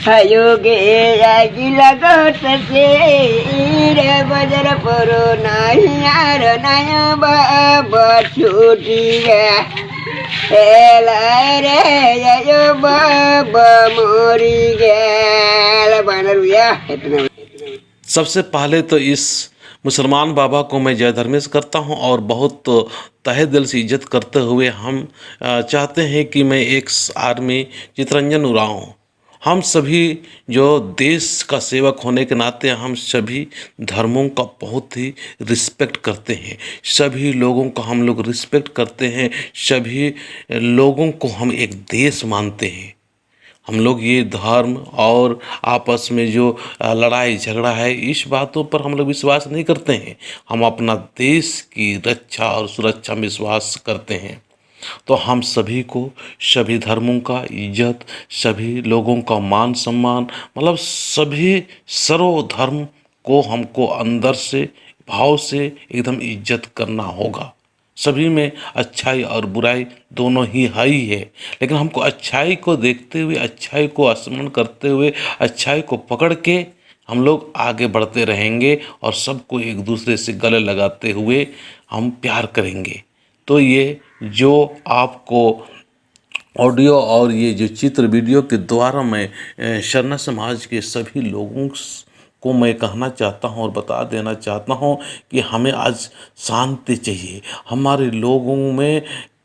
योगे आगिला गोटसे रे बजर परो नाही यार नय बाबा छूटी गया रे यो बाबा मोरी गया बनरुया इतना। सबसे पहले तो इस मुसलमान बाबा को मैं जय धर्मेश करता हूं और बहुत तहे दिल से इज्जत करते हुए हम चाहते हैं कि मैं एक आर्मी चितरंजन उरांव हूं। हम सभी जो देश का सेवक होने के नाते हम सभी धर्मों का बहुत ही रिस्पेक्ट करते हैं, सभी लोगों का हम लोग रिस्पेक्ट करते हैं, सभी लोगों को हम एक देश मानते हैं। हम लोग ये धर्म और आपस में जो लड़ाई झगड़ा है इस बातों पर हम लोग विश्वास नहीं करते हैं। हम अपना देश की रक्षा और सुरक्षा में विश्वास करते हैं। तो हम सभी को सभी धर्मों का इज्जत, सभी लोगों का मान सम्मान, मतलब सभी सर्वधर्म को हमको अंदर से भाव से एकदम इज्जत करना होगा। सभी में अच्छाई और बुराई दोनों ही है, लेकिन हमको अच्छाई को देखते हुए, अच्छाई को स्मरण करते हुए, अच्छाई को पकड़ के हम लोग आगे बढ़ते रहेंगे और सबको एक दूसरे से गले लगाते हुए हम प्यार करेंगे। तो ये जो आपको ऑडियो और ये जो चित्र वीडियो के द्वारा मैं शरणा समाज के सभी लोगों को मैं कहना चाहता हूँ और बता देना चाहता हूँ कि हमें आज शांति चाहिए। हमारे लोगों में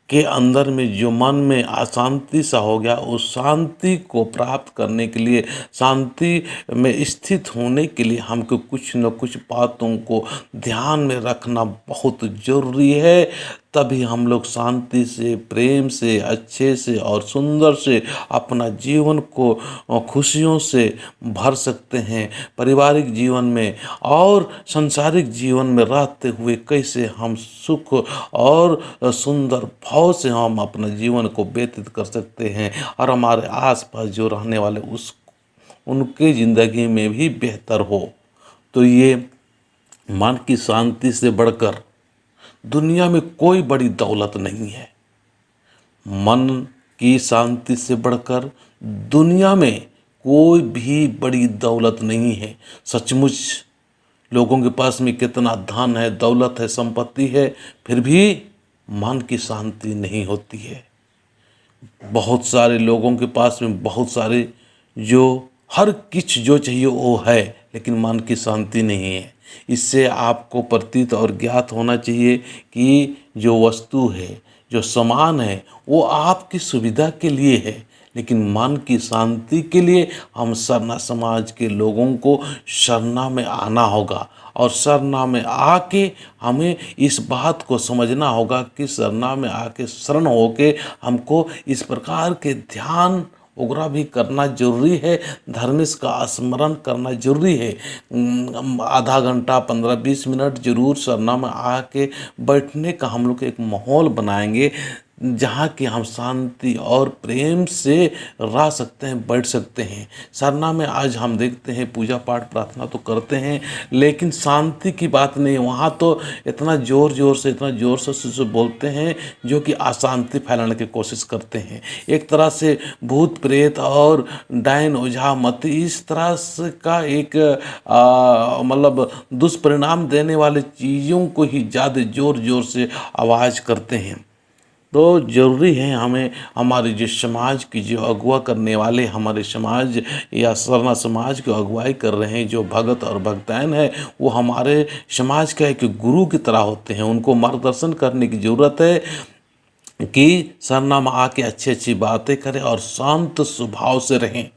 के अंदर में जो मन में अशांति सा हो गया, उस शांति को प्राप्त करने के लिए, शांति में स्थित होने के लिए हमको कुछ न कुछ बातों को ध्यान में रखना बहुत ज़रूरी है। तभी हम लोग शांति से, प्रेम से, अच्छे से और सुंदर से अपना जीवन को खुशियों से भर सकते हैं। पारिवारिक जीवन में और सांसारिक जीवन में रहते हुए कैसे हम सुख और सुंदर भाव से हम अपना जीवन को व्यतीत कर सकते हैं और हमारे आसपास जो रहने वाले उनके ज़िंदगी में भी बेहतर हो। तो ये मन की शांति से बढ़कर दुनिया में कोई बड़ी दौलत नहीं है। मन की शांति से बढ़कर दुनिया में कोई भी बड़ी दौलत नहीं है। सचमुच लोगों के पास में कितना धन है, दौलत है, संपत्ति है, फिर भी मन की शांति नहीं होती है। बहुत सारे लोगों के पास में बहुत सारे जो हर कुछ जो चाहिए वो है, लेकिन मन की शांति नहीं है। इससे आपको प्रतीत और ज्ञात होना चाहिए कि जो वस्तु है, जो सामान है, वो आपकी सुविधा के लिए है, लेकिन मन की शांति के लिए हम सरना समाज के लोगों को सरना में आना होगा और सरना में आके हमें इस बात को समझना होगा कि सरना में आके शरण होके हमको इस प्रकार के ध्यान वगैरह भी करना जरूरी है। धर्मेश का स्मरण करना जरूरी है। आधा घंटा 15-20 मिनट जरूर सरना में आके बैठने का हम लोग एक माहौल बनाएंगे जहाँ कि हम शांति और प्रेम से रह सकते हैं, बैठ सकते हैं। सरना में आज हम देखते हैं पूजा पाठ प्रार्थना तो करते हैं, लेकिन शांति की बात नहीं। वहाँ तो इतना ज़ोर से, इतना ज़ोर से बोलते हैं जो कि अशांति फैलाने की कोशिश करते हैं। एक तरह से भूत प्रेत और डायन ओझा मत इस तरह से का एक मतलब दुष्परिणाम देने वाले चीज़ों को ही ज़्यादा ज़ोर से आवाज़ करते हैं। तो ज़रूरी है हमें हमारे जो समाज की जो अगुवा करने वाले, हमारे समाज या सरना समाज की अगुवाई कर रहे हैं जो भगत और भक्तायन है, वो हमारे समाज का एक गुरु की तरह होते हैं। उनको मार्गदर्शन करने की ज़रूरत है कि सरना में आके अच्छी बातें करें और शांत स्वभाव से रहें।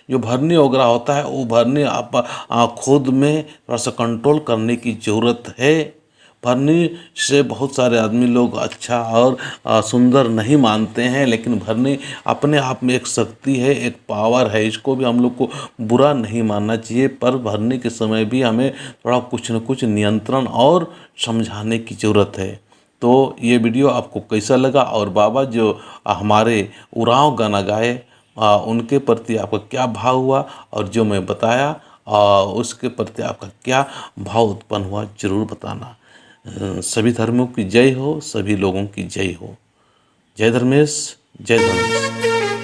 जो भरनी वगैरह होता है वो भरनी आप खुद में थोड़ा सा कंट्रोल करने की ज़रूरत है। भरनी से बहुत सारे आदमी लोग अच्छा और सुंदर नहीं मानते हैं, लेकिन भरनी अपने आप में एक शक्ति है, एक पावर है। इसको भी हम लोग को बुरा नहीं मानना चाहिए, पर भरने के समय भी हमें थोड़ा कुछ न कुछ नियंत्रण और समझाने की ज़रूरत है। तो ये वीडियो आपको कैसा लगा और बाबा जो हमारे उरांव गाना गाए उनके प्रति आपका क्या भाव हुआ और जो मैं बताया उसके प्रति आपका क्या भाव उत्पन्न हुआ, जरूर बताना। सभी धर्मों की जय हो, सभी लोगों की जय हो। जय धर्मेश, जय धर्मेश।